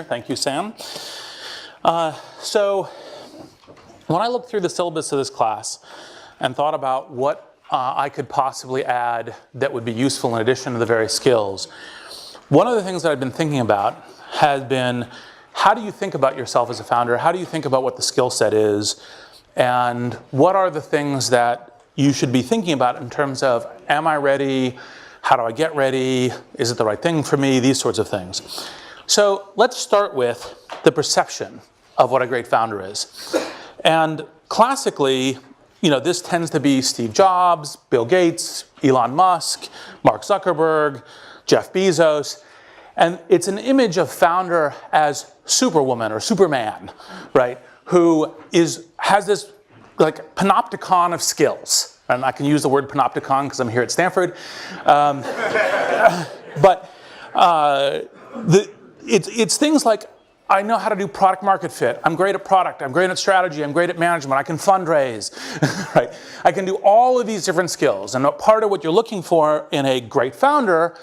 Thank you, Sam. So when I looked through the syllabus of this class and thought about what I could possibly add that would be useful in addition to the various skills, one of the things that I've been thinking about has been, how do you think about yourself as a founder? How do you think about what the skill set is? And what are the things that you should be thinking about in terms of, am I ready? How do I get ready? Is it the right thing for me? These sorts of things. So let's start with the perception of what a great founder is. And classically, this tends to be Steve Jobs, Bill Gates, Elon Musk, Mark Zuckerberg, Jeff Bezos. And it's an image of founder as Superwoman or Superman, right? Who has this like panopticon of skills. And I can use the word panopticon because I'm here at Stanford. It's things like, I know how to do product market fit. I'm great at product. I'm great at strategy. I'm great at management. I can fundraise, right? I can do all of these different skills. And part of what you're looking for in a great founder,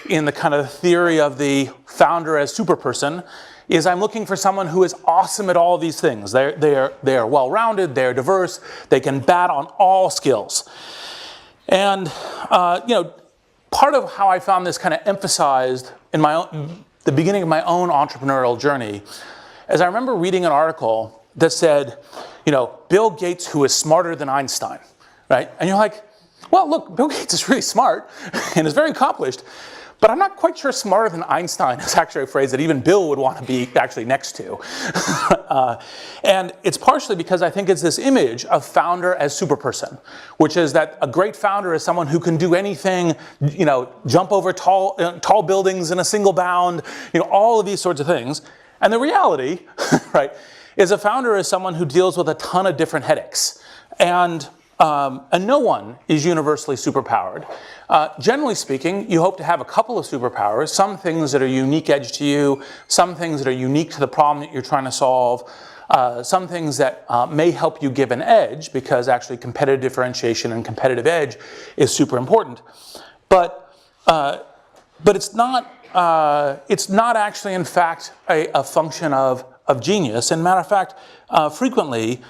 in the kind of theory of the founder as superperson, is I'm looking for someone who is awesome at all of these things. They are well-rounded. They're diverse. They can bat on all skills. And part of how I found this kind of emphasized in the beginning of my own entrepreneurial journey is I remember reading an article that said, Bill Gates, who is smarter than Einstein, right? And you're like, well, look, Bill Gates is really smart and is very accomplished, but I'm not quite sure smarter than Einstein is actually a phrase that even Bill would want to be actually next to. And it's partially because I think it's this image of founder as superperson, which is that a great founder is someone who can do anything, jump over tall buildings in a single bound, all of these sorts of things. And the reality, right, is a founder is someone who deals with a ton of different headaches. And no one is universally superpowered. Generally speaking, you hope to have a couple of superpowers, some things that are unique edge to you, some things that are unique to the problem that you're trying to solve, some things that may help you give an edge, because actually competitive differentiation and competitive edge is super important. But it's not actually, in fact, a function of genius. And matter of fact, frequently,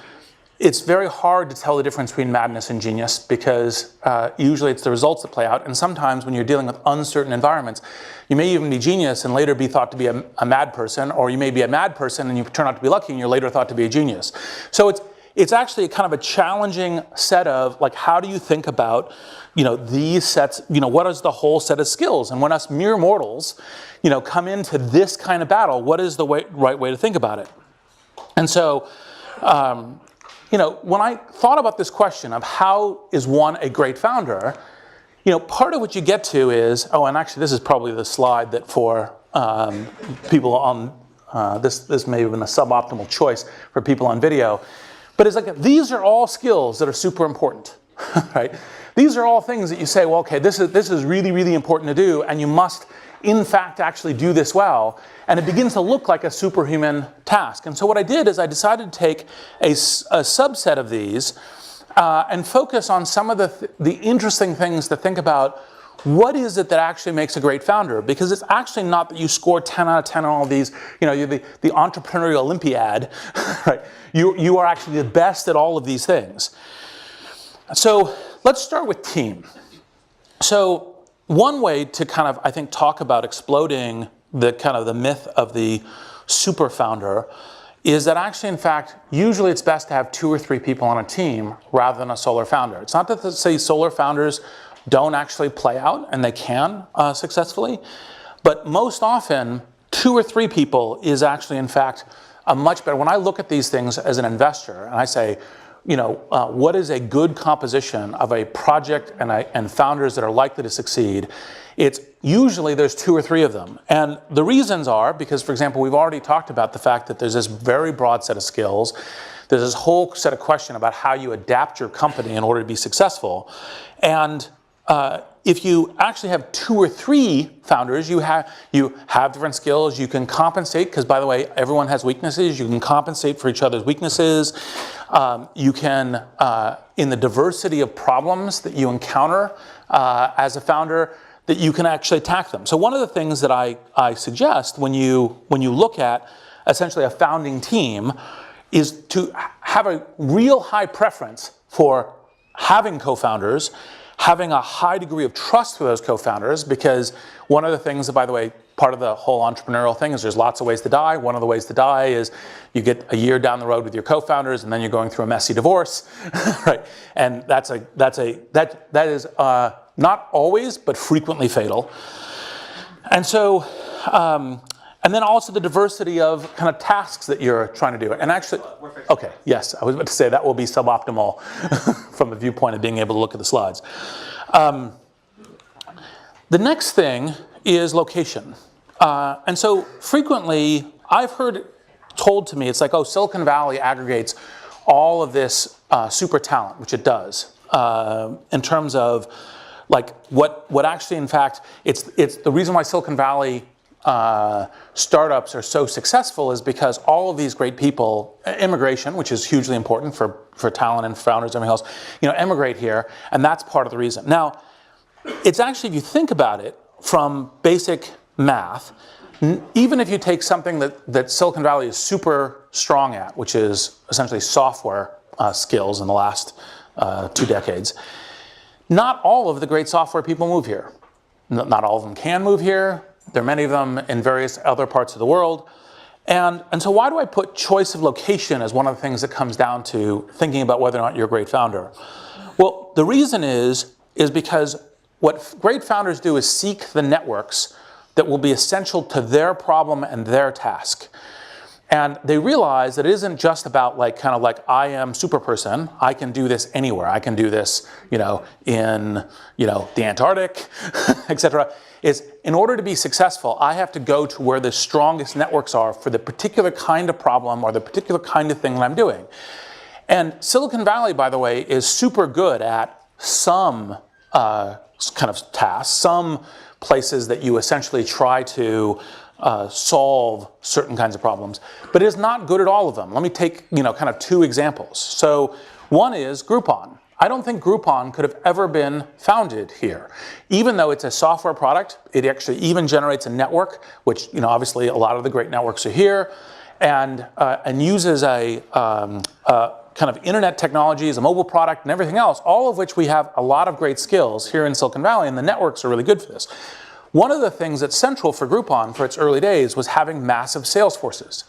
it's very hard to tell the difference between madness and genius because usually it's the results that play out. And sometimes when you're dealing with uncertain environments, you may even be genius and later be thought to be a mad person, or you may be a mad person and you turn out to be lucky and you're later thought to be a genius. So it's actually a kind of a challenging set of, like, how do you think about, these sets, what is the whole set of skills? And when us mere mortals, come into this kind of battle, what is the right way to think about it? And so, when I thought about this question of how is one a great founder, part of what you get to is, and actually this is probably the slide that for people on, this may have been a suboptimal choice for people on video, but it's like, these are all skills that are super important, right? These are all things that you say, well, okay, this is really, really important to do, and you must, in fact, actually do this well. And it begins to look like a superhuman task. And so what I did is I decided to take a subset of these and focus on some of the interesting things to think about. What is it that actually makes a great founder? Because it's actually not that you score 10 out of 10 on all these, you're the entrepreneurial Olympiad, right? You are actually the best at all of these things. So let's start with team. So one way to kind of, I think, talk about exploding the myth of the super founder is that actually, in fact, usually it's best to have 2 or 3 people on a team rather than a solo founder. It's not that to say solo founders don't actually play out, and they can successfully, but most often 2 or 3 people is actually, in fact, a much better. When I look at these things as an investor and I say, what is a good composition of a project and founders that are likely to succeed? It's usually there's 2 or 3 of them. And the reasons are because, for example, we've already talked about the fact that there's this very broad set of skills. There's this whole set of questions about how you adapt your company in order to be successful. And if you actually have 2 or 3 founders, you have different skills. You can compensate, because by the way, everyone has weaknesses. You can compensate for each other's weaknesses. You can, in the diversity of problems that you encounter as a founder, that you can actually attack them. So one of the things that I suggest when you look at essentially a founding team is to have a real high preference for having co-founders, having a high degree of trust for those co-founders, because one of the things that, by the way, part of the whole entrepreneurial thing is there's lots of ways to die. One of the ways to die is you get a year down the road with your co-founders and then you're going through a messy divorce, right? And that is not always, but frequently fatal. And so, and then also the diversity of kind of tasks that you're trying to do. And actually, okay, yes, I was about to say that will be suboptimal from the viewpoint of being able to look at the slides. The next thing is location. And so frequently, I've heard told to me, it's like, oh, Silicon Valley aggregates all of this super talent, which it does, in terms of like what actually, in fact, it's the reason why Silicon Valley startups are so successful is because all of these great people, immigration, which is hugely important for talent and founders and everything else, emigrate here, and that's part of the reason. Now, it's actually, if you think about it from basic math, even if you take something that Silicon Valley is super strong at, which is essentially software skills in the last 2 decades, not all of the great software people move here. Not all of them can move here. There are many of them in various other parts of the world. And so why do I put choice of location as one of the things that comes down to thinking about whether or not you're a great founder? Well, the reason is because what great founders do is seek the networks that will be essential to their problem and their task. And they realize that it isn't just about kind of like I am super person. I can do this anywhere. I can do this, in the Antarctic, etc. Is in order to be successful, I have to go to where the strongest networks are for the particular kind of problem or the particular kind of thing that I'm doing. And Silicon Valley, by the way, is super good at some kind of tasks, some places that you essentially try to solve certain kinds of problems, but it is not good at all of them. Let me take kind of 2 examples. So one is Groupon. I don't think Groupon could have ever been founded here. Even though it's a software product, it actually even generates a network, which obviously a lot of the great networks are here, and uses a kind of internet technologies, a mobile product, and everything else, all of which we have a lot of great skills here in Silicon Valley, and the networks are really good for this. One of the things that's central for Groupon for its early days was having massive sales forces.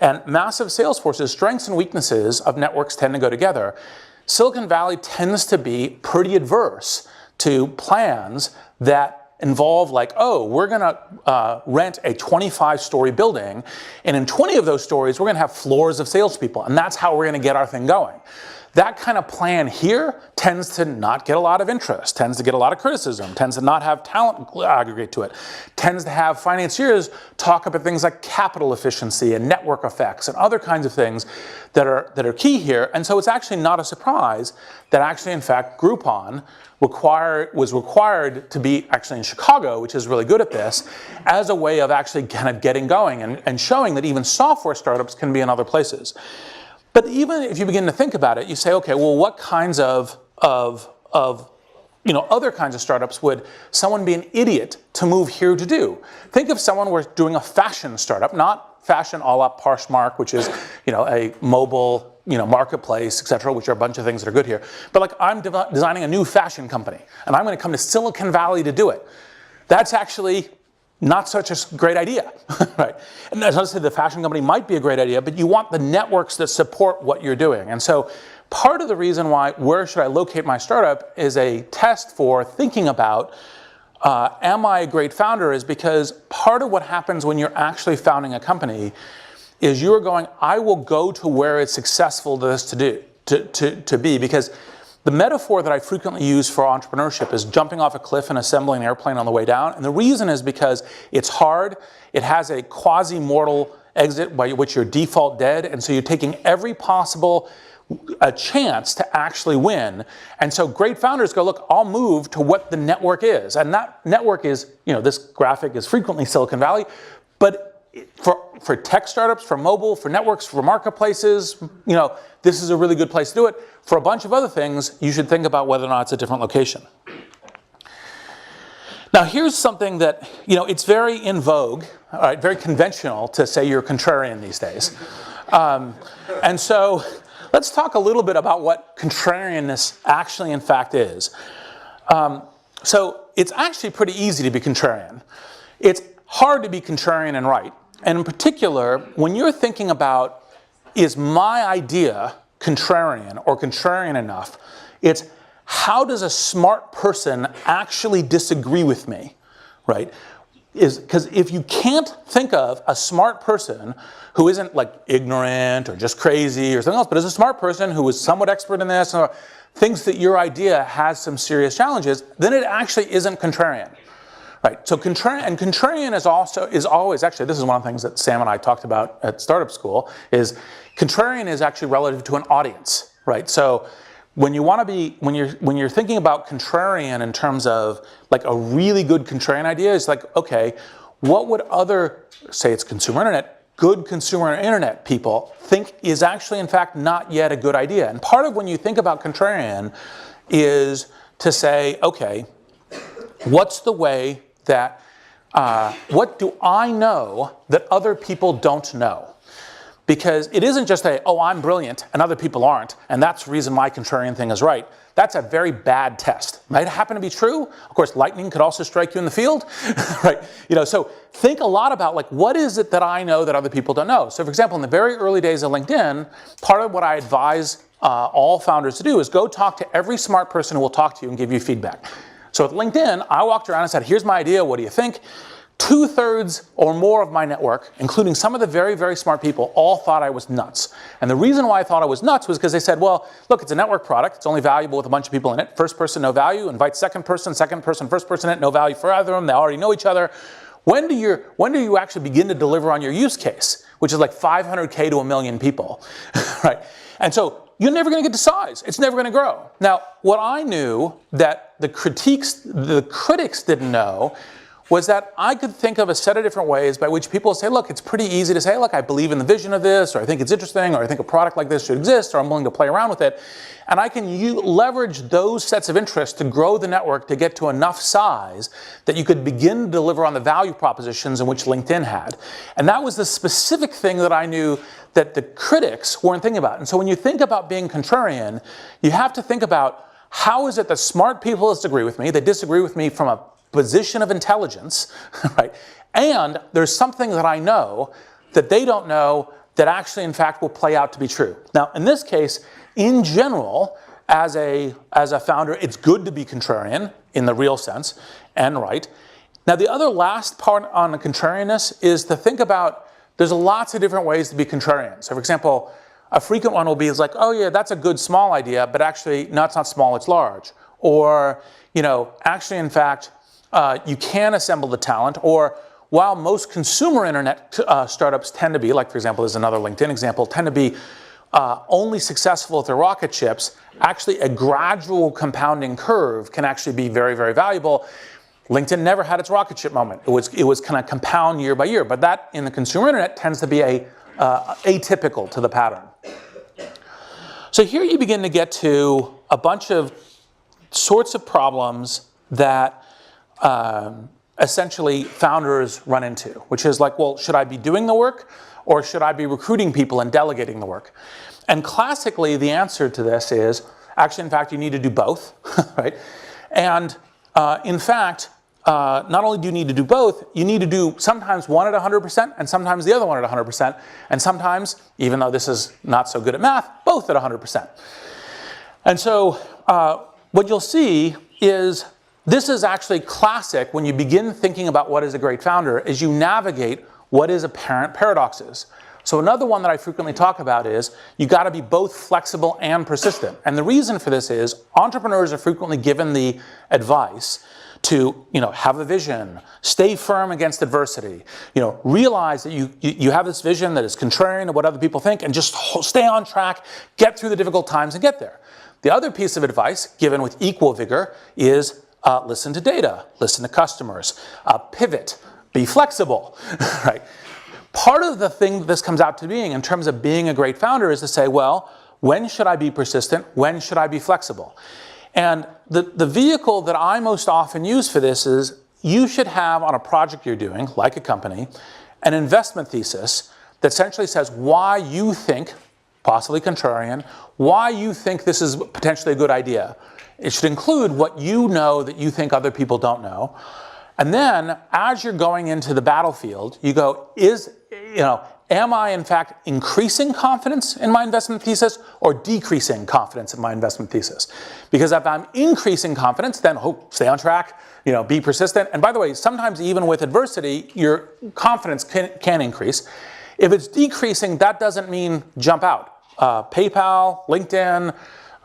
And massive sales forces, strengths and weaknesses of networks tend to go together. Silicon Valley tends to be pretty adverse to plans that involve we're going to rent a 25-story building, and in 20 of those stories, we're going to have floors of salespeople, and that's how we're going to get our thing going. That kind of plan here tends to not get a lot of interest, tends to get a lot of criticism, tends to not have talent aggregate to it, tends to have financiers talk about things like capital efficiency and network effects and other kinds of things that are key here. And so it's actually not a surprise that actually, in fact, Groupon was required to be actually in Chicago, which is really good at this, as a way of actually kind of getting going and showing that even software startups can be in other places. But even if you begin to think about it, you say, okay, well, what kinds of other kinds of startups would someone be an idiot to move here to do? Think if someone were doing a fashion startup, not fashion a la Poshmark, which is, a mobile, marketplace, et cetera, which are a bunch of things that are good here. But I'm designing a new fashion company, and I'm going to come to Silicon Valley to do it. That's actually not such a great idea, right? And as I said, the fashion company might be a great idea, but you want the networks that support what you're doing. And so part of the reason why where should I locate my startup is a test for thinking about am I a great founder, is because part of what happens when you're actually founding a company is you're going, I will go to where it's successful to be, because the metaphor that I frequently use for entrepreneurship is jumping off a cliff and assembling an airplane on the way down. And the reason is because it's hard, it has a quasi-mortal exit by which you're default dead, and so you're taking every possible chance to actually win. And so great founders go, look, I'll move to what the network is. And that network is, this graphic is frequently Silicon Valley, but for tech startups, for mobile, for networks, for marketplaces, this is a really good place to do it. For a bunch of other things, you should think about whether or not it's a different location. Now here's something that, it's very in vogue, all right, very conventional to say you're contrarian these days. And so let's talk a little bit about what contrarianness actually in fact is. So it's actually pretty easy to be contrarian. It's hard to be contrarian and right. And in particular, when you're thinking about, is my idea contrarian or contrarian enough, it's how does a smart person actually disagree with me, right? Because if you can't think of a smart person who isn't like ignorant or just crazy or something else, but is a smart person who is somewhat expert in this or thinks that your idea has some serious challenges, then it actually isn't contrarian. Right, so contrarian is always, actually this is one of the things that Sam and I talked about at startup school, is contrarian is actually relative to an audience, right? So when you want to be, when you're thinking about contrarian in terms of like a really good contrarian idea, it's like, okay, what would other, say it's consumer internet, good consumer internet people think is actually in fact not yet a good idea? And part of when you think about contrarian is to say, okay, what's the way that, what do I know that other people don't know? Because it isn't just oh, I'm brilliant and other people aren't, and that's the reason my contrarian thing is right. That's a very bad test. Might happen to be true. Of course, lightning could also strike you in the field, right? So think a lot about like, what is it that I know that other people don't know? So for example, in the very early days of LinkedIn, part of what I advise all founders to do is go talk to every smart person who will talk to you and give you feedback. So with LinkedIn, I walked around and said, here's my idea, what do you think? 2/3 or more of my network, including some of the very, very smart people, all thought I was nuts. And the reason why I thought I was nuts was because they said, well, look, it's a network product. It's only valuable with a bunch of people in it. First person, no value. Invite second person, first person in it, no value for either of them. They already know each other. When do you actually begin to deliver on your use case, which is like 500K to 1 million people, right? And so you're never going to get to size. It's never going to grow. Now, what I knew that the critics didn't know was that I could think of a set of different ways by which people say, look, it's pretty easy to say, look, I believe in the vision of this, or I think it's interesting, or I think a product like this should exist, or I'm willing to play around with it. And I can leverage those sets of interests to grow the network to get to enough size that you could begin to deliver on the value propositions in which LinkedIn had. And that was the specific thing that I knew that the critics weren't thinking about. And so when you think about being contrarian, you have to think about how is it that smart people disagree with me? They disagree with me from a position of intelligence, right? And there's something that I know that they don't know that actually in fact will play out to be true. Now in this case, in general, as a founder, it's good to be contrarian in the real sense and right. Now the other last part on the contrarianness is to think about, there's lots of different ways to be contrarian. So for example, a frequent one will be like, oh yeah, that's a good small idea, but actually, no, it's not small, it's large. Or, actually in fact, you can assemble the talent, or while most consumer internet startups tend to be, like for example, there's another LinkedIn example, tend to be only successful with their rocket ships, actually a gradual compounding curve can actually be very, very valuable. LinkedIn never had its rocket ship moment. It was kind of compound year by year, but that in the consumer internet tends to be atypical to the pattern. So here you begin to get to a bunch of sorts of problems that essentially founders run into, which is like, well, should I be doing the work or should I be recruiting people and delegating the work? And classically, the answer to this is, actually, in fact, you need to do both, right? And in fact, not only do you need to do both, you need to do sometimes one at 100% and sometimes the other one at 100%. And sometimes, even though this is not so good at math, both at 100%. And so what you'll see is this is actually classic when you begin thinking about what is a great founder, is you navigate what is apparent paradoxes. So another one that I frequently talk about is you got to be both flexible and persistent. And the reason for this is entrepreneurs are frequently given the advice to have a vision, stay firm against adversity, realize that you have this vision that is contrarian to what other people think, and just stay on track, get through the difficult times and get there. The other piece of advice given with equal vigor is listen to data, listen to customers, pivot, be flexible, right? Part of the thing that this comes out to being in terms of being a great founder is to say, well, when should I be persistent? When should I be flexible? And the vehicle that I most often use for this is you should have on a project you're doing, like a company, an investment thesis that essentially says why you think, possibly contrarian, why you think this is potentially a good idea. It should include what you know that you think other people don't know. And then, as you're going into the battlefield, you go, am I in fact increasing confidence in my investment thesis or decreasing confidence in my investment thesis? Because if I'm increasing confidence, then stay on track, be persistent. And by the way, sometimes even with adversity, your confidence can increase. If it's decreasing, that doesn't mean jump out. PayPal, LinkedIn,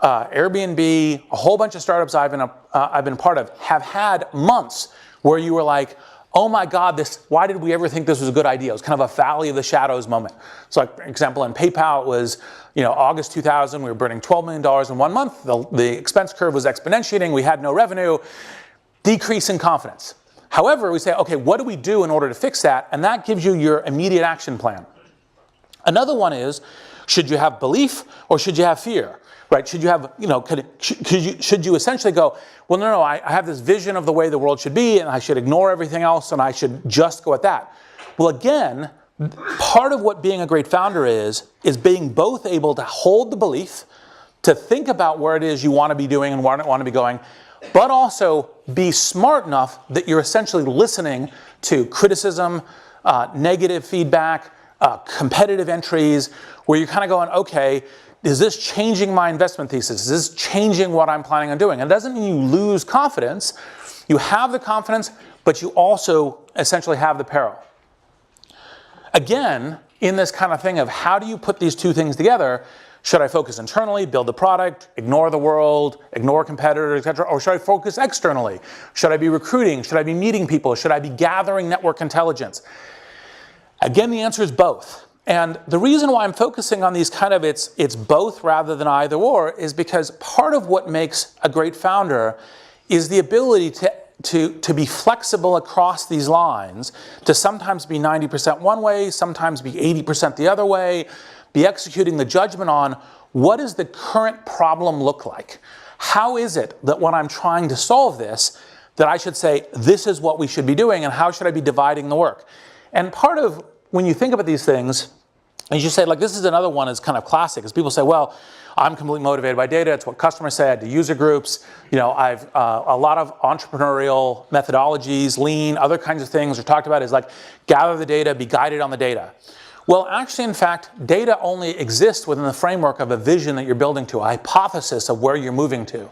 Airbnb, a whole bunch of startups I've been part of have had months where you were like, oh my God, why did we ever think this was a good idea? It was kind of a valley of the shadows moment. So like, for example, in PayPal, it was August 2000, we were burning $12 million in 1 month. The expense curve was exponentiating. We had no revenue, decrease in confidence. However, we say, okay, what do we do in order to fix that? And that gives you your immediate action plan. Another one is, should you have belief or should you have fear? Right? Should you have, should you essentially go, well, no, I have this vision of the way the world should be and I should ignore everything else and I should just go at that. Well, again, part of what being a great founder is being both able to hold the belief, to think about where it is you want to be doing and where you want to be going, but also be smart enough that you're essentially listening to criticism, negative feedback, competitive entries, where you're kind of going, okay, is this changing my investment thesis? Is this changing what I'm planning on doing? And it doesn't mean you lose confidence. You have the confidence, but you also essentially have the peril. Again, in this kind of thing of how do you put these two things together? Should I focus internally, build the product, ignore the world, ignore competitors, etc., or should I focus externally? Should I be recruiting? Should I be meeting people? Should I be gathering network intelligence? Again, the answer is both. And the reason why I'm focusing on these kind of it's both rather than either or is because part of what makes a great founder is the ability to be flexible across these lines, to sometimes be 90% one way, sometimes be 80% the other way, be executing the judgment on what does the current problem look like? How is it that when I'm trying to solve this, that I should say, this is what we should be doing and how should I be dividing the work? And part of when you think about these things, as you say, like this is another one that's kind of classic, is people say, well, I'm completely motivated by data. It's what customers say. I do user groups. I've a lot of entrepreneurial methodologies, lean, other kinds of things are talked about is like gather the data, be guided on the data. Well, actually, in fact, data only exists within the framework of a vision that you're building to, a hypothesis of where you're moving to.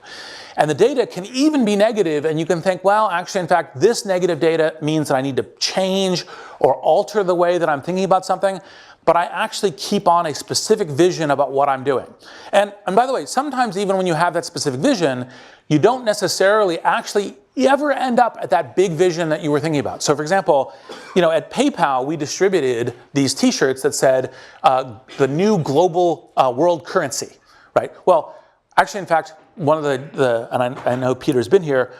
And the data can even be negative, and you can think, well, actually, in fact, this negative data means that I need to change or alter the way that I'm thinking about something, but I actually keep on a specific vision about what I'm doing. And by the way, sometimes even when you have that specific vision, you don't necessarily actually ever end up at that big vision that you were thinking about. So for example, at PayPal, we distributed these t-shirts that said, the new global world currency, right? Well, actually, in fact, one of and I know Peter's been here,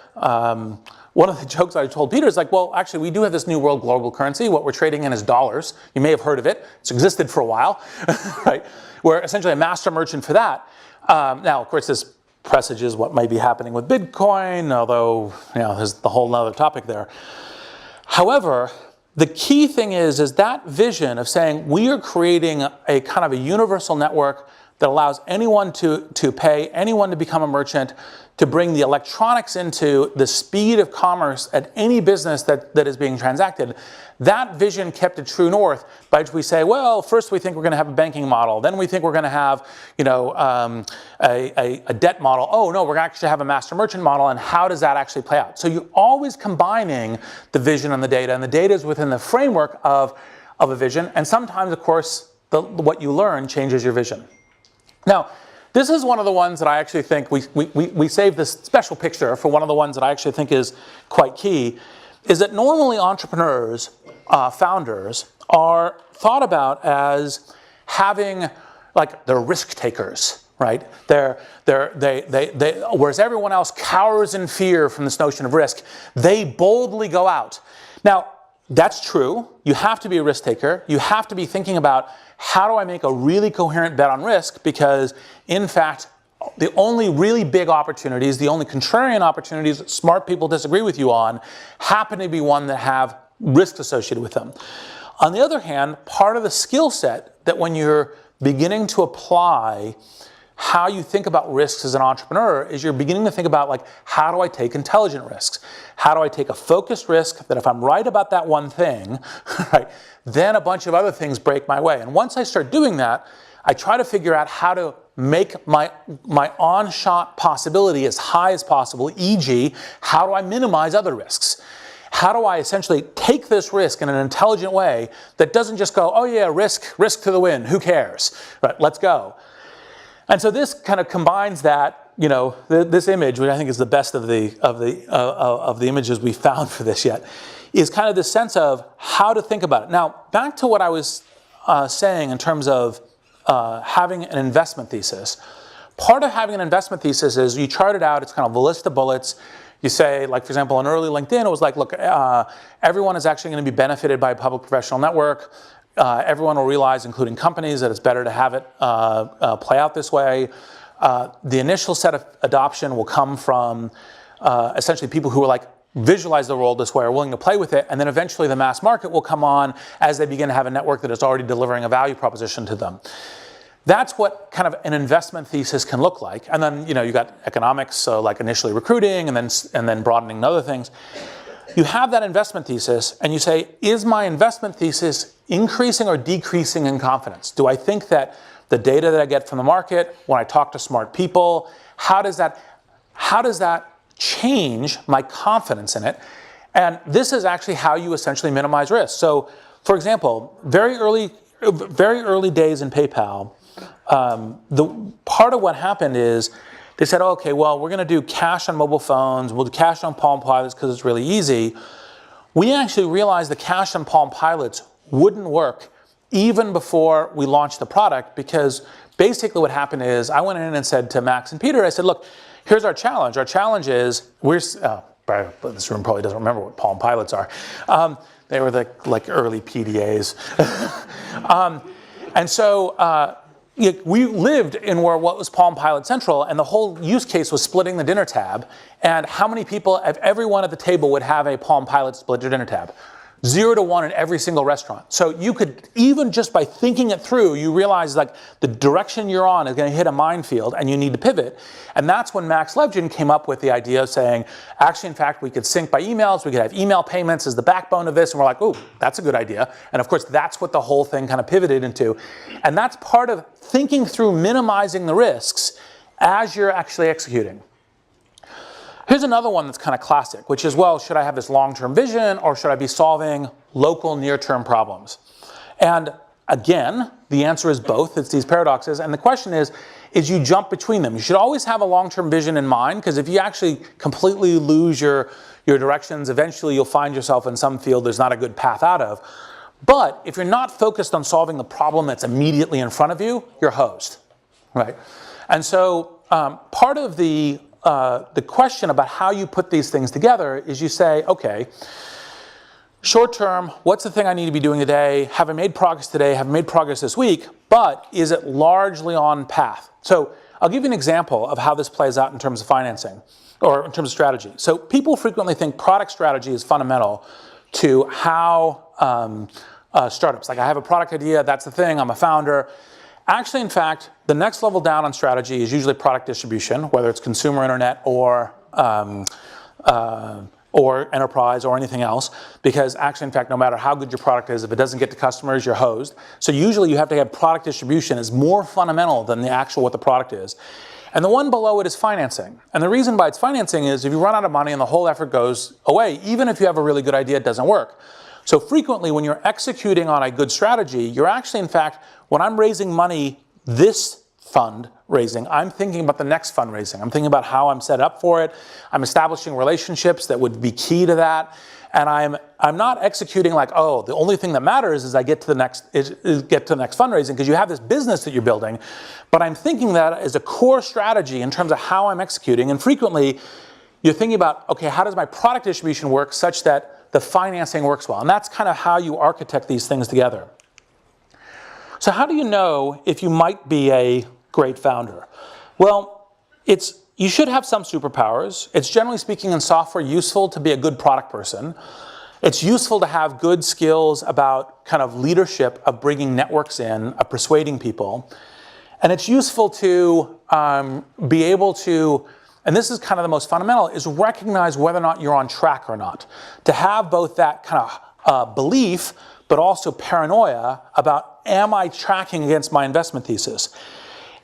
one of the jokes I told Peter is like, well, actually, we do have this new world global currency. What we're trading in is dollars. You may have heard of it. It's existed for a while, right? We're essentially a master merchant for that. Now, of course, this presages what might be happening with Bitcoin, although, there's the whole other topic there. However, the key thing is that vision of saying we are creating a kind of a universal network that allows anyone to pay, anyone to become a merchant, to bring the electronics into the speed of commerce at any business that is being transacted. That vision kept a true north by which we say, well, first we think we're going to have a banking model, then we think we're going to have, a debt model. Oh no, we're going to actually have a master merchant model, and how does that actually play out? So you're always combining the vision and the data is within the framework of a vision, and sometimes, of course, what you learn changes your vision. Now, this is one of the ones that I actually think we saved this special picture for one of the ones that I actually think is quite key, is that normally entrepreneurs, founders, are thought about as having, like, they're risk takers, right? Whereas everyone else cowers in fear from this notion of risk, they boldly go out. Now, that's true. You have to be a risk taker. You have to be thinking about how do I make a really coherent bet on risk, because in fact, the only really big opportunities, the only contrarian opportunities that smart people disagree with you on, happen to be one that have risks associated with them. On the other hand, part of the skill set that when you're beginning to apply how you think about risks as an entrepreneur is you're beginning to think about, like, how do I take intelligent risks? How do I take a focused risk that if I'm right about that one thing, right, then a bunch of other things break my way. And once I start doing that, I try to figure out how to make my on-shot possibility as high as possible, e.g., how do I minimize other risks? How do I essentially take this risk in an intelligent way that doesn't just go, oh yeah, risk to the wind, who cares? Right, let's go. And so this kind of combines that, you know, this image, which I think is the best of the images we found for this yet, is kind of this sense of how to think about it. Now, back to what I was saying in terms of having an investment thesis. Part of having an investment thesis is you chart it out, it's kind of a list of bullets. You say, like, for example, in early LinkedIn, it was like, look, everyone is actually going to be benefited by a public professional network. Everyone will realize, including companies, that it's better to have it play out this way. The initial set of adoption will come from essentially people who are like, visualize the world this way, are willing to play with it, and then eventually the mass market will come on as they begin to have a network that is already delivering a value proposition to them. That's what kind of an investment thesis can look like. And then, you know, you got economics, so like initially recruiting and then broadening and other things. You have that investment thesis and you say, is my investment thesis increasing or decreasing in confidence? Do I think that the data that I get from the market, when I talk to smart people, how does that change my confidence in it? And this is actually how you essentially minimize risk. So, for example, very early days in PayPal, the part of what happened is they said, oh, okay, well, we're going to do cash on mobile phones. We'll do cash on Palm Pilots because it's really easy. We actually realized the cash on Palm Pilots wouldn't work even before we launched the product, because basically what happened is I went in and said to Max and Peter, I said, look, here's our challenge. Our challenge is this room probably doesn't remember what Palm Pilots are. They were the like early PDAs. And so we lived in what was Palm Pilot Central, and the whole use case was splitting the dinner tab. And how many people, if everyone at the table would have a Palm Pilot split dinner tab? 0 to 1 in every single restaurant. So you could, even just by thinking it through, you realize like the direction you're on is going to hit a minefield and you need to pivot. And that's when Max Levchin came up with the idea of saying, actually, in fact, we could sync by emails, we could have email payments as the backbone of this. And we're like, oh, that's a good idea. And of course, that's what the whole thing kind of pivoted into. And that's part of thinking through minimizing the risks as you're actually executing. Here's another one that's kind of classic, which is, well, should I have this long-term vision or should I be solving local near-term problems? And again, the answer is both. It's these paradoxes. And the question is you jump between them. You should always have a long-term vision in mind, because if you actually completely lose your directions, eventually you'll find yourself in some field there's not a good path out of. But if you're not focused on solving the problem that's immediately in front of you, you're hosed, right? And so part of the question about how you put these things together is you say, okay, short term, what's the thing I need to be doing today? Have I made progress today? Have I made progress this week? But is it largely on path? So I'll give you an example of how this plays out in terms of financing or in terms of strategy. So people frequently think product strategy is fundamental to how startups, like I have a product idea, that's the thing, I'm a founder. Actually, in fact, the next level down on strategy is usually product distribution, whether it's consumer internet or enterprise or anything else, because actually, in fact, no matter how good your product is, if it doesn't get to customers, you're hosed. So usually you have to have product distribution is more fundamental than the actual what the product is. And the one below it is financing. And the reason why it's financing is if you run out of money and the whole effort goes away, even if you have a really good idea, it doesn't work. So frequently when you're executing on a good strategy, you're actually, in fact, when I'm raising money, this fundraising, I'm thinking about the next fundraising. I'm thinking about how I'm set up for it. I'm establishing relationships that would be key to that. And I'm not executing like, oh, the only thing that matters is I get to the next fundraising, because you have this business that you're building. But I'm thinking that as a core strategy in terms of how I'm executing. And frequently you're thinking about, okay, how does my product distribution work such that the financing works well? And that's kind of how you architect these things together. So how do you know if you might be a great founder? Well, you should have some superpowers. It's generally speaking in software useful to be a good product person. It's useful to have good skills about kind of leadership, of bringing networks in, of persuading people. And it's useful to be able to, and this is kind of the most fundamental, is recognize whether or not you're on track or not. To have both that kind of belief, but also paranoia about, am I tracking against my investment thesis?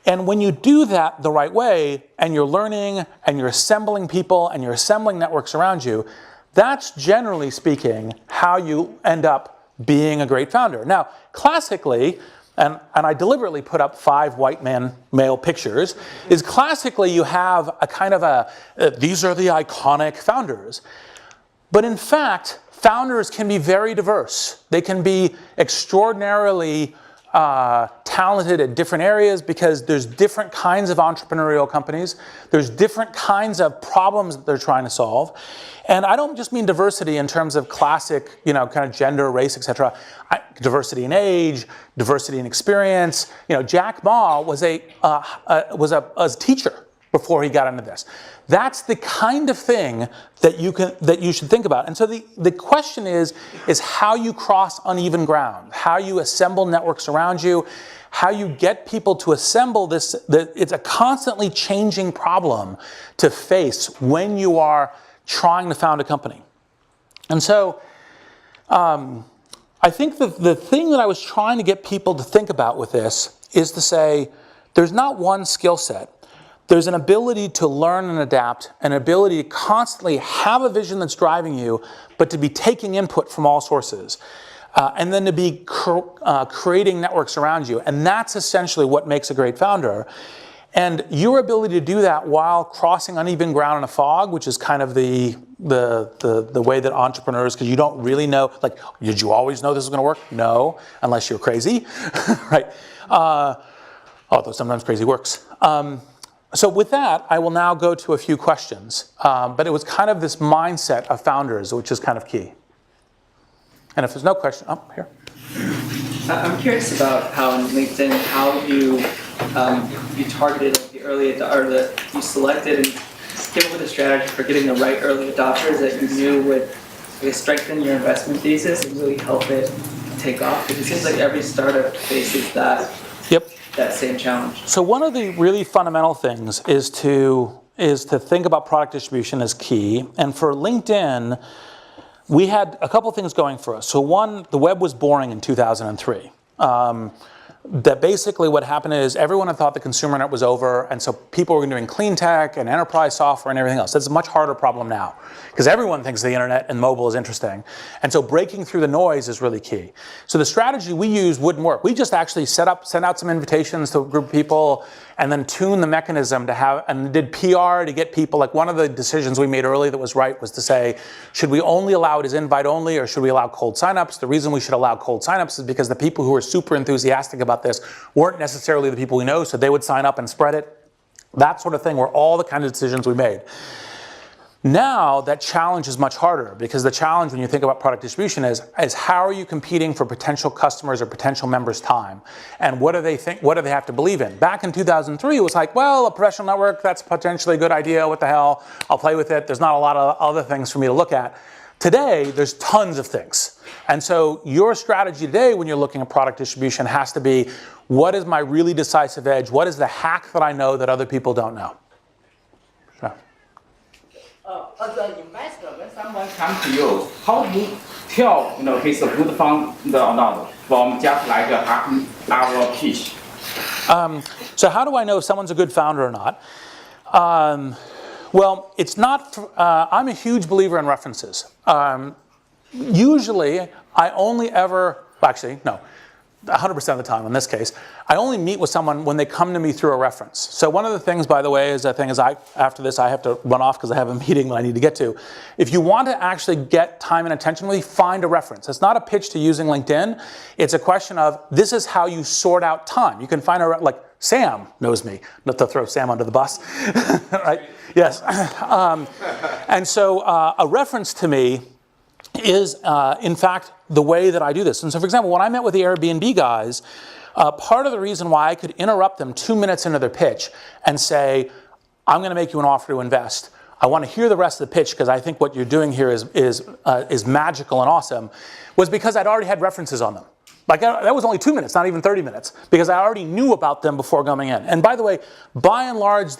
And when you do that the right way, and you're learning, and you're assembling people, and you're assembling networks around you, that's generally speaking how you end up being a great founder. Now, classically, and I deliberately put up 5 white male pictures, is classically you have a kind of these are the iconic founders. But in fact, founders can be very diverse. They can be extraordinarily talented at different areas because there's different kinds of entrepreneurial companies. There's different kinds of problems that they're trying to solve. And I don't just mean diversity in terms of classic, kind of gender, race, et cetera. Diversity in age, diversity in experience. Jack Ma was a teacher before he got into this. That's the kind of thing that you should think about. And so the question is how you cross uneven ground, how you assemble networks around you, how you get people to assemble this. It's a constantly changing problem to face when you are trying to found a company. And so I think the thing that I was trying to get people to think about with this is to say, there's not one skill set. There's an ability to learn and adapt, an ability to constantly have a vision that's driving you, but to be taking input from all sources. And then to be creating networks around you. And that's essentially what makes a great founder. And your ability to do that while crossing uneven ground in a fog, which is kind of the way that entrepreneurs, because you don't really know, like, did you always know this was going to work? No, unless you're crazy, right? Although sometimes crazy works. So with that, I will now go to a few questions. But it was kind of this mindset of founders, which is kind of key. And if there's no question, here. I'm curious about how on LinkedIn, how you targeted the early adopters, you selected and came up with a strategy for getting the right early adopters that you knew would strengthen your investment thesis and really help it take off. Because it seems like every startup faces that. Yep. That same challenge. So one of the really fundamental things is to think about product distribution as key. And for LinkedIn, we had a couple things going for us. So one, the web was boring in 2003. That basically what happened is everyone had thought the consumer net was over, and so people were doing clean tech and enterprise software and everything else. That's a much harder problem now, because everyone thinks the internet and mobile is interesting. And so breaking through the noise is really key. So the strategy we used wouldn't work. We just actually sent out some invitations to a group of people and then tuned the mechanism to have, and did PR to get people. Like, one of the decisions we made early that was right was to say, should we only allow it as invite only, or should we allow cold signups? The reason we should allow cold signups is because the people who are super enthusiastic about this weren't necessarily the people we know, so they would sign up and spread it. That sort of thing were all the kind of decisions we made. Now that challenge is much harder, because the challenge when you think about product distribution is how are you competing for potential customers or potential members' time? And what do they think, what do they have to believe in? Back in 2003, it was like, well, a professional network, that's potentially a good idea, what the hell, I'll play with it, there's not a lot of other things for me to look at. Today, there's tons of things. And so your strategy today when you're looking at product distribution has to be, what is my really decisive edge? What is the hack that I know that other people don't know? Sure. As an investor, when someone comes to you, how do you tell he's a good founder or not from just like a half-hour pitch? So how do I know if someone's a good founder or not? Well, it's not. I'm a huge believer in references. Usually, I only ever. Actually, no. 100% of the time in this case, I only meet with someone when they come to me through a reference. So one of the things, by the way, is after this I have to run off because I have a meeting that I need to get to. If you want to actually get time and attention with me, find a reference. It's not a pitch to using LinkedIn. It's a question of, this is how you sort out time. You can find like Sam knows me, not to throw Sam under the bus, right? Yes. And so a reference to me is, in fact, the way that I do this. And so, for example, when I met with the Airbnb guys, part of the reason why I could interrupt them 2 minutes into their pitch and say, I'm going to make you an offer to invest. I want to hear the rest of the pitch because I think what you're doing here is magical and awesome, was because I'd already had references on them. Like that was only 2 minutes, not even 30 minutes, because I already knew about them before coming in. And by the way, by and large,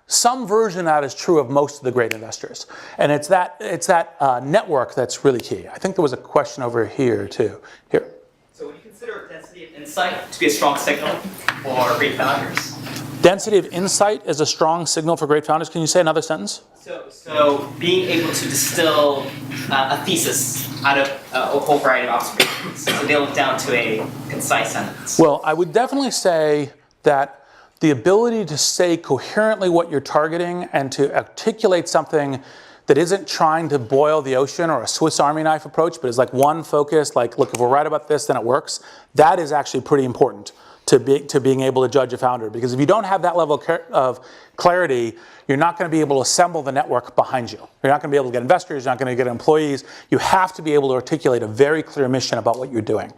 some version of that is true of most of the great investors. And it's that network that's really key. I think there was a question over here too. Here. So would you consider density of insight to be a strong signal for great founders? Density of insight is a strong signal for great founders. Can you say another sentence? So being able to distill a thesis out of a whole variety of observations, so nail it down to a concise sentence. Well, I would definitely say that the ability to say coherently what you're targeting and to articulate something that isn't trying to boil the ocean or a Swiss Army knife approach, but is like one focus, like, look, if we're right about this, then it works. That is actually pretty important to being able to judge a founder. Because if you don't have that level of clarity, you're not going to be able to assemble the network behind you. You're not going to be able to get investors, you're not going to get employees. You have to be able to articulate a very clear mission about what you're doing.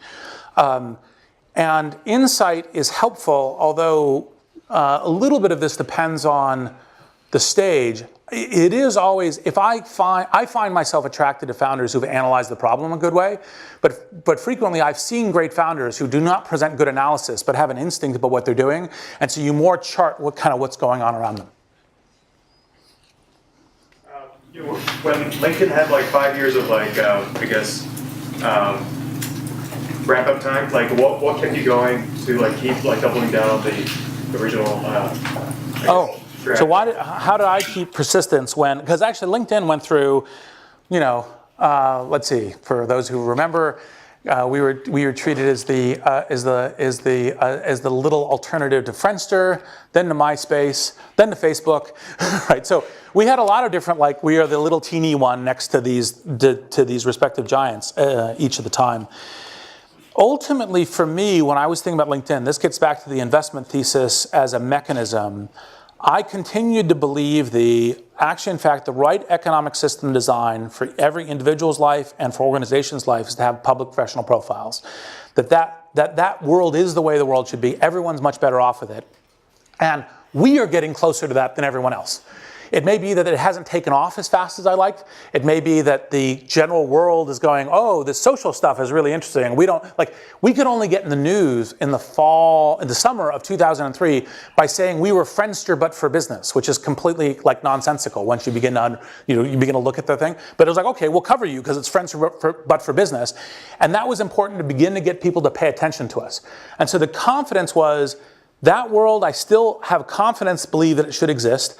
And insight is helpful, although a little bit of this depends on the stage. It is always, I find myself attracted to founders who've analyzed the problem a good way, but frequently I've seen great founders who do not present good analysis, but have an instinct about what they're doing, and so you more chart what's going on around them. When LinkedIn had like 5 years of wrap-up time, like what kept you going to keep doubling down on the original? So how did I keep persistence when? Because actually LinkedIn went through, let's see, for those who remember, we were treated as the little alternative to Friendster, then to MySpace, then to Facebook, right? So we had a lot of different, we are the little teeny one next to these respective giants each of the time. Ultimately, for me, when I was thinking about LinkedIn, this gets back to the investment thesis as a mechanism. I continued to believe the right economic system design for every individual's life and for organizations' life is to have public professional profiles. That world is the way the world should be. Everyone's much better off with it. And we are getting closer to that than everyone else. It may be that it hasn't taken off as fast as I liked. It may be that the general world is going, oh, this social stuff is really interesting. We could only get in the news in the summer of 2003 by saying we were Friendster but for business, which is completely nonsensical once you begin to look at the thing. But it was like, okay, we'll cover you because it's Friendster but for business. And that was important to begin to get people to pay attention to us. And so the confidence was that world, I still have confidence to believe that it should exist.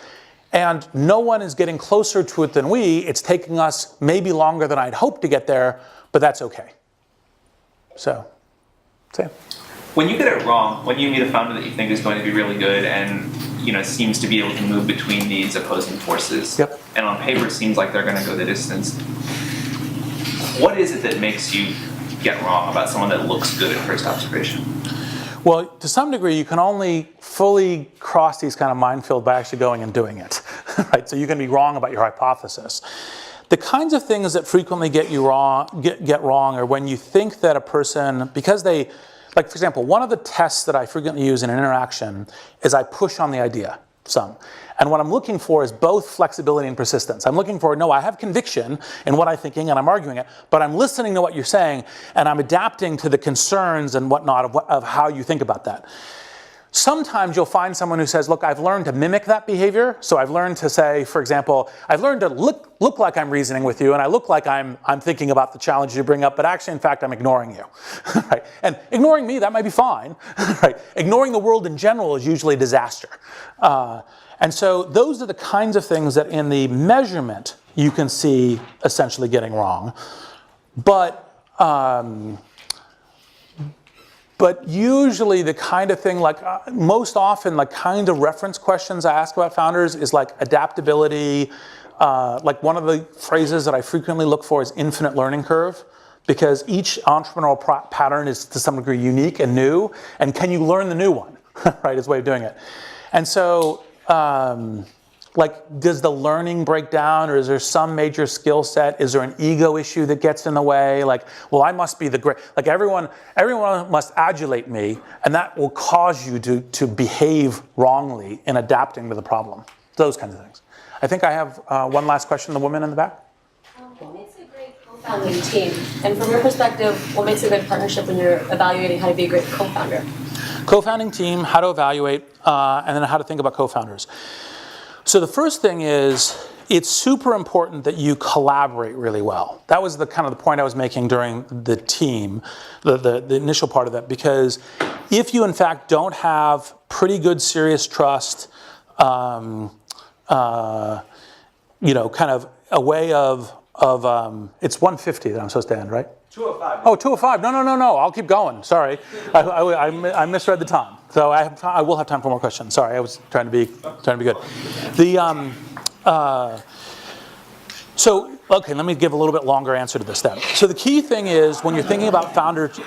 And no one is getting closer to it than we. It's taking us maybe longer than I'd hoped to get there, but that's okay. So, same. When you get it wrong, when you meet a founder that you think is going to be really good and seems to be able to move between these opposing forces, yep. And on paper seems like they're going to go the distance, what is it that makes you get wrong about someone that looks good at first observation? Well, to some degree, you can only fully cross these kind of minefields by actually going and doing it, right? So you can be wrong about your hypothesis. The kinds of things that frequently get wrong are when you think that a person, because they, for example, one of the tests that I frequently use in an interaction is I push on the idea some. And what I'm looking for is both flexibility and persistence. I'm looking for, no, I have conviction in what I'm thinking and I'm arguing it, but I'm listening to what you're saying and I'm adapting to the concerns and whatnot of how you think about that. Sometimes you'll find someone who says, look, I've learned to mimic that behavior. So I've learned to say, for example, I've learned to look like I'm reasoning with you and I look like I'm thinking about the challenges you bring up, but actually, in fact, I'm ignoring you, right? And ignoring me, that might be fine, right? Ignoring the world in general is usually a disaster. And so those are the kinds of things that in the measurement you can see essentially getting wrong. But usually the kind of thing, most often, kind of reference questions I ask about founders is adaptability. One of the phrases that I frequently look for is infinite learning curve, because each entrepreneurial pattern is to some degree unique and new, and can you learn the new one, right, is a way of doing it. And so, does the learning break down, or is there some major skill set? Is there an ego issue that gets in the way? Well, I must be the great, everyone must adulate me, and that will cause you to behave wrongly in adapting to the problem. those kinds of things. I think I have one last question, the woman in the back. What makes a great co-founding team? And from your perspective, what makes a good partnership when you're evaluating how to be a great co-founder? Co-founding team, how to evaluate, and then how to think about co-founders. So the first thing is, it's super important that you collaborate really well. That was the kind of the point I was making during the team, the initial part of that, because if you in fact don't have pretty good serious trust, kind of a way of it's 150 that I'm supposed to end, right? 205. Oh, 205. No. I'll keep going. Sorry. I misread the time. So I will have time for more questions. Sorry, I was trying to be good. Okay, let me give a little bit longer answer to this then. So the key thing is when you're thinking about founders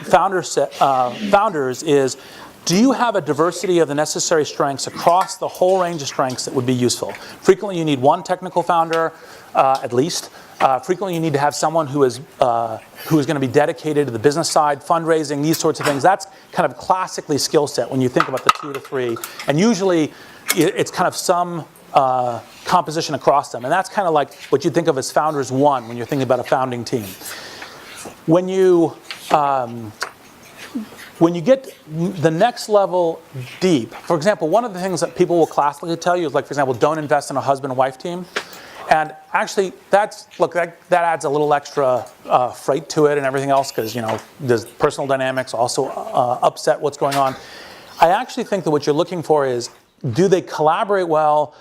is, do you have a diversity of the necessary strengths across the whole range of strengths that would be useful? Frequently you need one technical founder, at least. Frequently you need to have someone who is going to be dedicated to the business side, fundraising, these sorts of things. That's kind of classically skill set when you think about the 2 to 3. And usually it's kind of some composition across them. And that's kind of like what you think of as founders 1 when you're thinking about a founding team. When you get the next level deep, for example, one of the things that people will classically tell you is, like, for example, don't invest in a husband and wife team. And actually, that adds a little extra freight to it and everything else, because, there's personal dynamics also upset what's going on. I actually think that what you're looking for is, do they collaborate well?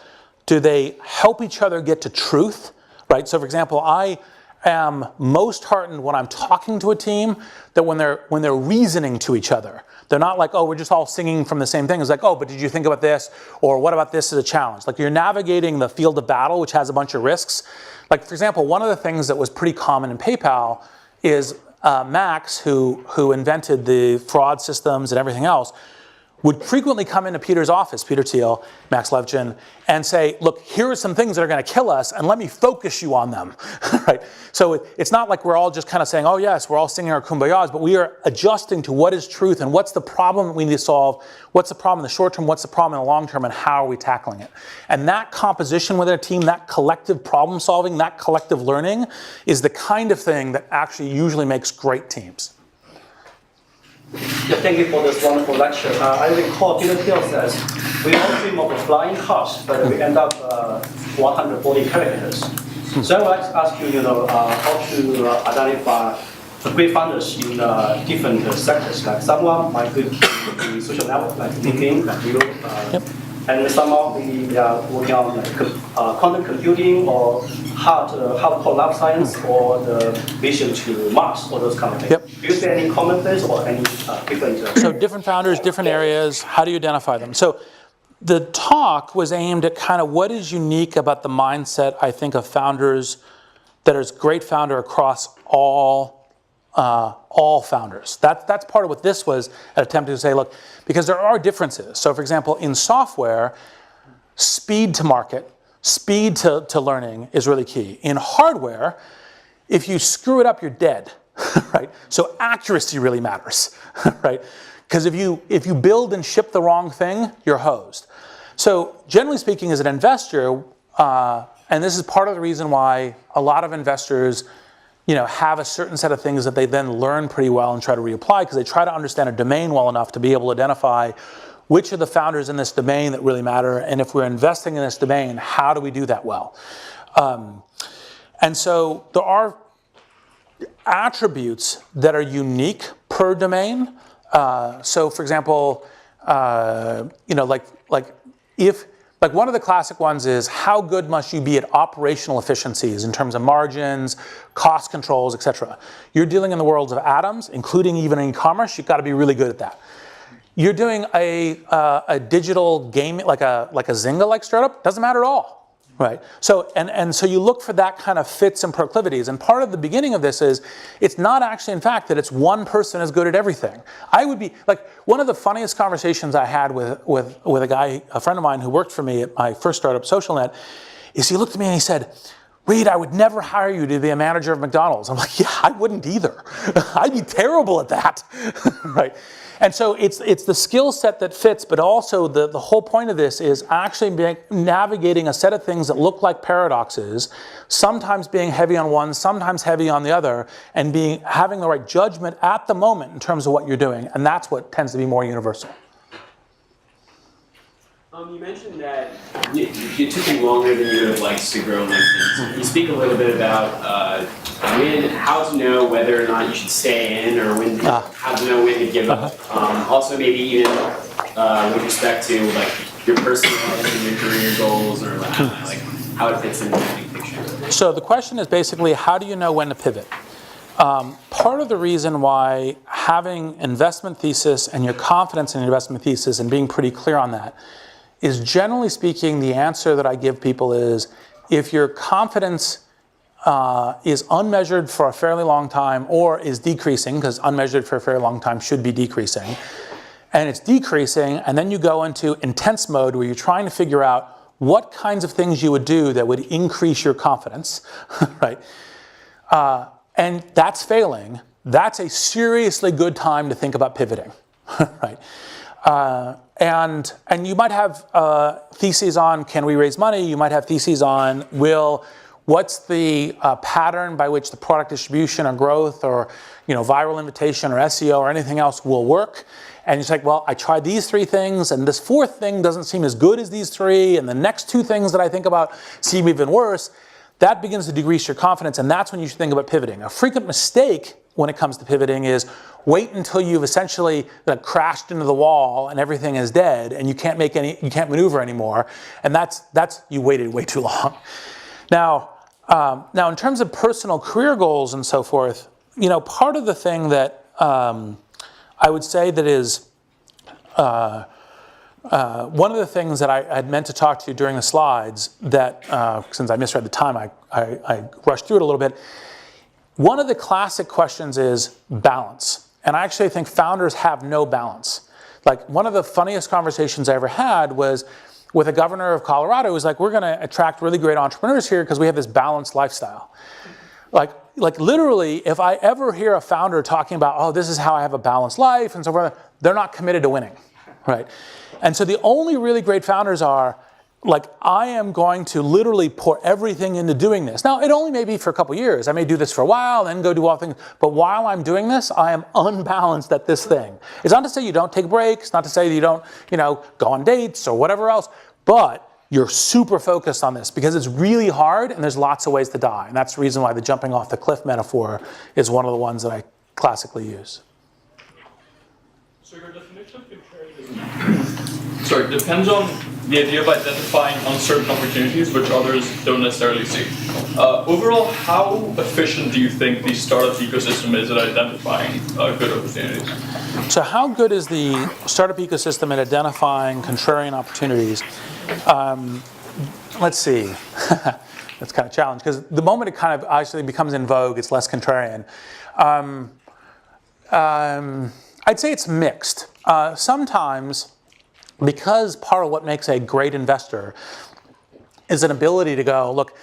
Do they help each other get to truth, right? So for example, I am most heartened when I'm talking to a team that when they're reasoning to each other. They're not like, oh, we're just all singing from the same thing. It's like, oh, but did you think about this? Or what about this as a challenge? Like, you're navigating the field of battle, which has a bunch of risks. Like, for example, one of the things that was pretty common in PayPal is Max, who invented the fraud systems and everything else, would frequently come into Peter's office, Peter Thiel, Max Levchin, and say, look, here are some things that are going to kill us, and let me focus you on them, right? So it's not like we're all just kind of saying, oh yes, we're all singing our kumbayas, but we are adjusting to what is truth and what's the problem that we need to solve, what's the problem in the short term, what's the problem in the long term, and how are we tackling it? And that composition within a team, that collective problem solving, that collective learning is the kind of thing that actually usually makes great teams. Yeah, thank you for this wonderful lecture. I recall Peter Thiel says, we all dream of flying cars, but we end up 140 characters. So I would like to ask you, how to identify the great founders in different sectors. Like someone might be in social network, like LinkedIn, like you, and someone maybe working on quantum computing or hardcore lab science or the vision to Mars, or those kind of things. Yep. Do you see any common things or any different? So different founders, different areas, how do you identify them? So the talk was aimed at kind of what is unique about the mindset, I think, of founders that is great founder across all founders. That's part of what this was, an attempt to say, look, because there are differences. So for example, in software, speed to market, speed to learning is really key. In hardware, if you screw it up, you're dead, right? So accuracy really matters, right? Because if you build and ship the wrong thing, you're hosed. So generally speaking, as an investor, and this is part of the reason why a lot of investors have a certain set of things that they then learn pretty well and try to reapply, because they try to understand a domain well enough to be able to identify which are the founders in this domain that really matter, and if we're investing in this domain, how do we do that well? And so there are attributes that are unique per domain. So for example, like one of the classic ones is, how good must you be at operational efficiencies in terms of margins, cost controls, etc. You're dealing in the worlds of atoms, including even in e-commerce. You've got to be really good at that. You're doing a digital game like a Zynga-like startup, doesn't matter at all, right? So and so you look for that kind of fits and proclivities. And part of the beginning of this is, it's not actually in fact that it's one person is good at everything. I would be like, one of the funniest conversations I had with a friend of mine who worked for me at my first startup, SocialNet, is he looked at me and he said, Reed, I would never hire you to be a manager of McDonald's. I'm like, yeah, I wouldn't either. I'd be terrible at that, right? And so it's the skill set that fits, but also the whole point of this is actually navigating a set of things that look like paradoxes, sometimes being heavy on one, sometimes heavy on the other, and having the right judgment at the moment in terms of what you're doing. And that's what tends to be more universal. You mentioned that it took you longer than you would have liked to grow LinkedIn. So can you speak a little bit about how to know whether or not you should stay in, or how to know when to give up? Also, maybe even with respect to like your personal life and your career goals, or like how it fits into the big picture. So the question is basically, how do you know when to pivot? Part of the reason why having investment thesis and your confidence in your investment thesis and being pretty clear on that is, generally speaking, the answer that I give people is, if your confidence is unmeasured for a fairly long time or is decreasing, because unmeasured for a fairly long time should be decreasing, and it's decreasing, and then you go into intense mode where you're trying to figure out what kinds of things you would do that would increase your confidence, right? And that's failing, that's a seriously good time to think about pivoting, right? And you might have theses on, can we raise money? You might have theses on, what's the pattern by which the product distribution or growth or viral invitation or SEO or anything else will work? And it's like, well, I tried these 3 things, and this 4th thing doesn't seem as good as these 3, and the next 2 things that I think about seem even worse. That begins to decrease your confidence, and that's when you should think about pivoting. A frequent mistake when it comes to pivoting is wait until you've essentially crashed into the wall and everything is dead and you can't maneuver anymore, and that's you waited way too long. Now in terms of personal career goals and so forth, part of the thing that I would say that is one of the things that I had meant to talk to you during the slides that, since I misread the time, I rushed through it a little bit. One of the classic questions is balance. And I actually think founders have no balance. Like, one of the funniest conversations I ever had was with a governor of Colorado who was like, we're going to attract really great entrepreneurs here because we have this balanced lifestyle. Like literally, if I ever hear a founder talking about, oh, this is how I have a balanced life and so forth, they're not committed to winning, right? And so the only really great founders are like, I am going to literally pour everything into doing this. Now, it only may be for a couple years. I may do this for a while, then go do all things. But while I'm doing this, I am unbalanced at this thing. It's not to say you don't take breaks, not to say that you don't, go on dates or whatever else, but you're super focused on this because it's really hard and there's lots of ways to die. And that's the reason why the jumping off the cliff metaphor is one of the ones that I classically use. So your definition of contrarianism depends on the idea of identifying uncertain opportunities which others don't necessarily see. Overall, how efficient do you think the startup ecosystem is at identifying good opportunities? So how good is the startup ecosystem at identifying contrarian opportunities? Let's see. That's kind of a challenge because the moment it kind of actually becomes in vogue, it's less contrarian. I'd say it's mixed. Sometimes, because part of what makes a great investor is an ability to go, look,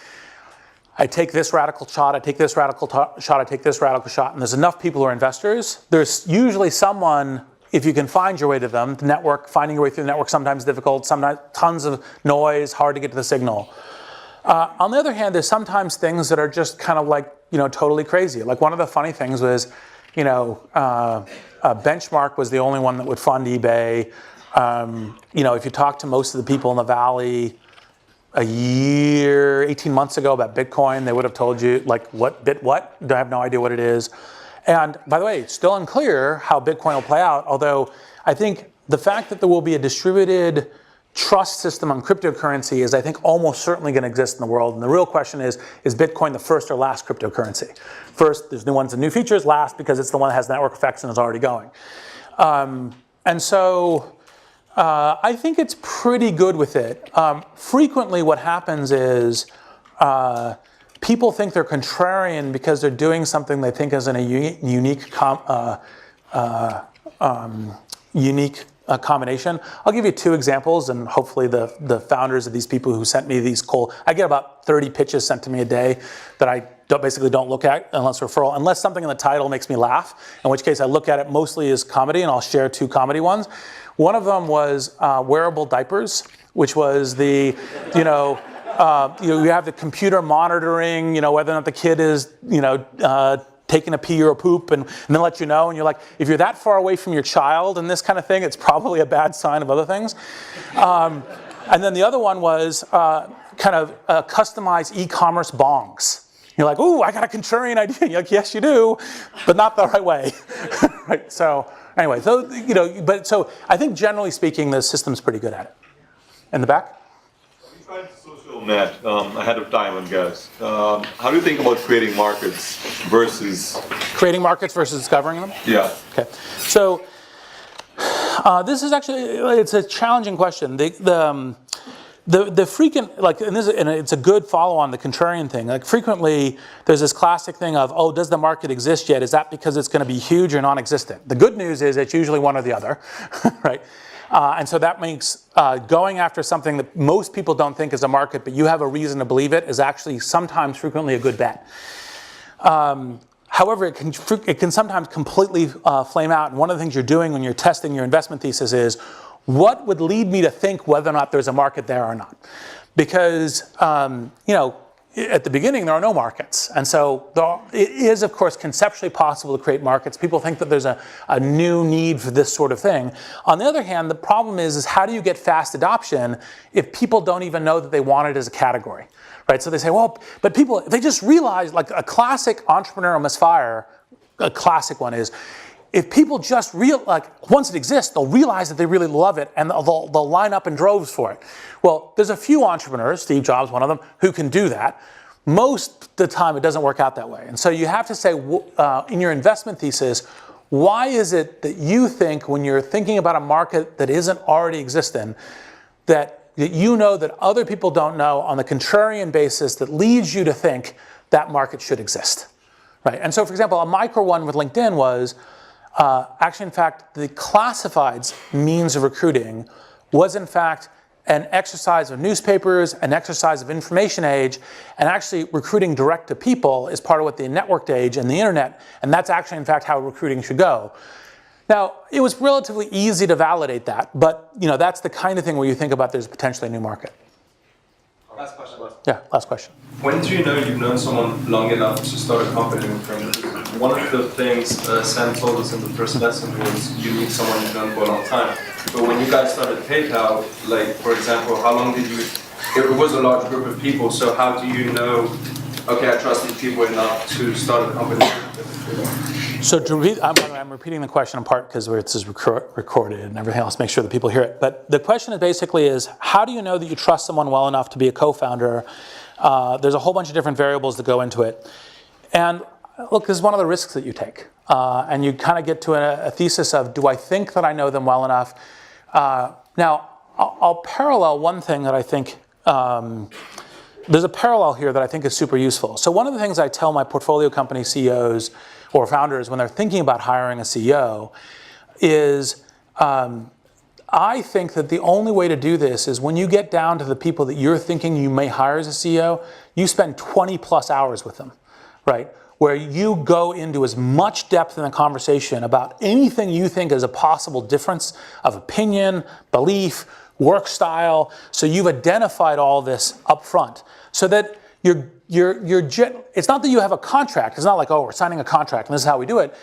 I take this radical shot, I take this radical shot, I take this radical shot, and there's enough people who are investors. There's usually someone, if you can find your way to them, the network, finding your way through the network sometimes difficult, sometimes tons of noise, hard to get to the signal. On the other hand, there's sometimes things that are just kind of like, totally crazy. Like, one of the funny things was, Benchmark was the only one that would fund eBay. If you talk to most of the people in the Valley a year, 18 months ago about Bitcoin, they would have told you, like, what? I have no idea what it is. And by the way, it's still unclear how Bitcoin will play out, although I think the fact that there will be a distributed trust system on cryptocurrency is, I think, almost certainly going to exist in the world. And the real question is Bitcoin the first or last cryptocurrency? First, there's new ones and new features. Last, because it's the one that has network effects and is already going. And so I think it's pretty good with it. Frequently what happens is people think they're contrarian because they're doing something they think is in a unique combination. I'll give you 2 examples, and hopefully the founders of these people who sent me these cold, I get about 30 pitches sent to me a day that I basically don't look at unless referral, unless something in the title makes me laugh, in which case I look at it mostly as comedy, and I'll share 2 comedy ones. One of them was wearable diapers, which was the, you have the computer monitoring, whether or not the kid is, taking a pee or a poop, and then let you know, and you're like, if you're that far away from your child and this kind of thing, it's probably a bad sign of other things. And then the other one was kind of customized e-commerce bongs. You're like, ooh, I got a contrarian idea. And you're like, yes, you do, but not the right way. Right? So anyway, so I think generally speaking, the system's pretty good at it. In the back? We tried social net ahead of time, I guess. How do you think about creating markets versus... Creating markets versus discovering them? Yeah. Okay. So this is actually, it's a challenging question. The frequent, and it's a good follow on the contrarian thing. Like frequently, there's this classic thing of, oh, does the market exist yet? Is that because it's going to be huge or non-existent? The good news is it's usually one or the other, right? And so that makes going after something that most people don't think is a market, but you have a reason to believe it, is actually sometimes frequently a good bet. However, it can sometimes completely flame out. And one of the things you're doing when you're testing your investment thesis is, what would lead me to think whether or not there's a market there or not? Because, at the beginning, there are no markets. And so it is, of course, conceptually possible to create markets. People think that there's a new need for this sort of thing. On the other hand, the problem is how do you get fast adoption if people don't even know that they want it as a category? Right? So they say, well, but people, if they just realize, like a classic entrepreneurial misfire, a classic one is, if people just once it exists, they'll realize that they really love it and they'll line up in droves for it. Well, there's a few entrepreneurs, Steve Jobs, one of them, who can do that. Most of the time, it doesn't work out that way. And so you have to say, in your investment thesis, why is it that you think when you're thinking about a market that isn't already existing, that you know that other people don't know on the contrarian basis that leads you to think that market should exist, right? And so, for example, a micro one with LinkedIn was, actually, in fact, the classifieds means of recruiting was, in fact, an exercise of newspapers, an exercise of information age, and actually recruiting direct to people is part of what the networked age and the internet, and that's actually, in fact, how recruiting should go. Now, it was relatively easy to validate that, but that's the kind of thing where you think about there's potentially a new market. Last question. Yeah, last question. When do you know you've known someone long enough to start a company with them? One of the things Sam told us in the first lesson was you need someone you've known for a long time. But when you guys started PayPal, like for example, how long did you? It was a large group of people. So how do you know? Okay, I trust these people enough to start a company. So to repeat, I'm repeating the question in part because this is recorded and everything else, make sure that people hear it. But the question is how do you know that you trust someone well enough to be a co-founder? There's a whole bunch of different variables that go into it. And look, this is one of the risks that you take. And you kind of get to a thesis of, do I think that I know them well enough? Now, I'll parallel one thing that I think, there's a parallel here that I think is super useful. So one of the things I tell my portfolio company CEOs or founders when they're thinking about hiring a CEO is, I think that the only way to do this is when you get down to the people that you're thinking you may hire as a CEO, you spend 20 plus hours with them, right? Where you go into as much depth in the conversation about anything you think is a possible difference of opinion, belief, work style. So you've identified all this up front so that it's not that you have a contract. It's not like, oh, we're signing a contract and this is how we do it.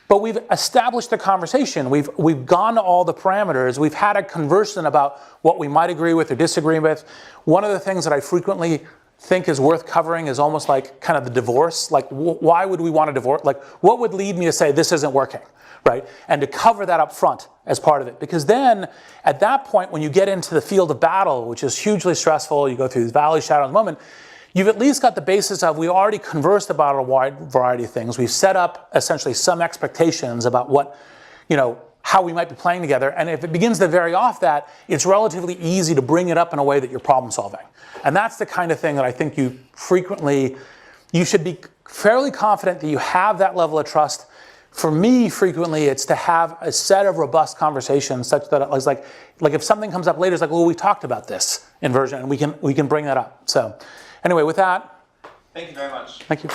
But we've established the conversation. We've gone to all the parameters. We've had a conversation about what we might agree with or disagree with. One of the things that I frequently think is worth covering is almost like kind of the divorce. Like, why would we want to divorce? Like, what would lead me to say this isn't working, right? And to cover that up front as part of it. Because then, at that point, when you get into the field of battle, which is hugely stressful, you go through the valley, shadow, and moment, you've at least got the basis of, we already conversed about a wide variety of things. We've set up essentially some expectations about what, how we might be playing together. And if it begins to vary off that, it's relatively easy to bring it up in a way that you're problem solving. And that's the kind of thing that I think you should be fairly confident that you have that level of trust For me, frequently, it's to have a set of robust conversations such that it's like if something comes up later, it's like, well, we talked about this in version, and we can bring that up. So anyway, with that, Thank you very much. thank you.